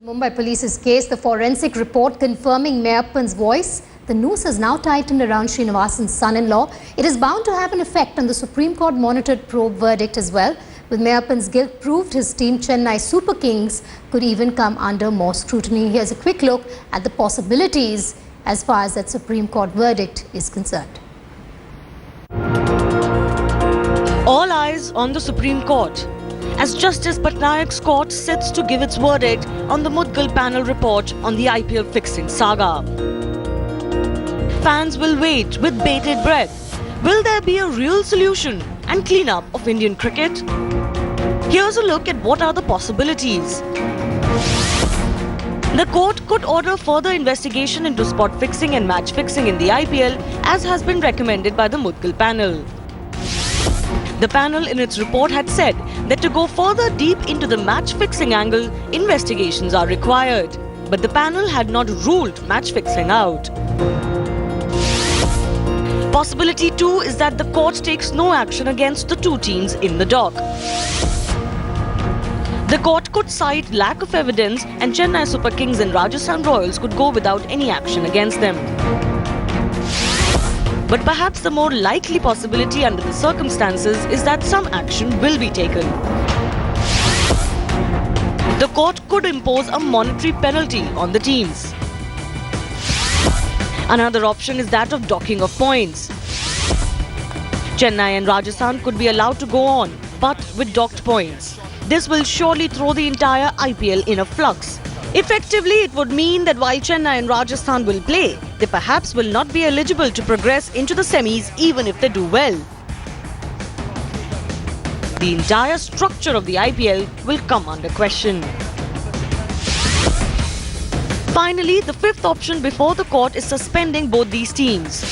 Mumbai Police's case, the forensic report confirming Mayappan's voice. The noose has now tightened around Srinivasan's son-in-law. It is bound to have an effect on the Supreme Court monitored probe verdict as well. With Mayappan's guilt proved, his team Chennai Super Kings could even come under more scrutiny. Here's a quick look at the possibilities as far as that Supreme Court verdict is concerned. All eyes on the Supreme Court as Justice Patnaik's court sits to give its verdict on the Mudgal panel report on the IPL fixing saga. Fans will wait with bated breath. Will there be a real solution and cleanup of Indian cricket? Here's a look at what are the possibilities. The court could order further investigation into spot fixing and match fixing in the IPL, as has been recommended by the Mudgal panel. The panel in its report had said that to go further deep into the match fixing angle, investigations are required. But the panel had not ruled match fixing out. Possibility 2 is that the court takes no action against the two teams in the dock. The court could cite lack of evidence and Chennai Super Kings and Rajasthan Royals could go without any action against them. But perhaps the more likely possibility under the circumstances is that some action will be taken. The court could impose a monetary penalty on the teams. Another option is that of docking of points. Chennai and Rajasthan could be allowed to go on, but with docked points. This will surely throw the entire IPL in a flux. Effectively, it would mean that while Chennai and Rajasthan will play, they perhaps will not be eligible to progress into the semis even if they do well. The entire structure of the IPL will come under question. Finally, the fifth option before the court is suspending both these teams.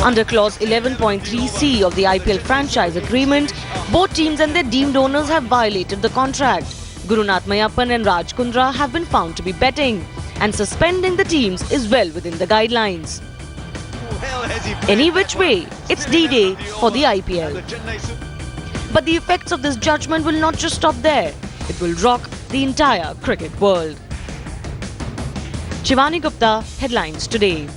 Under clause 11.3c of the IPL franchise agreement, both teams and their deemed owners have violated the contract. Gurunath Mayappan and Raj Kundra have been found to be betting, and suspending the teams is well within the guidelines. Any which way, it's D-Day for the IPL. But the effects of this judgment will not just stop there. It will rock the entire cricket world. Shivani Gupta, Headlines Today.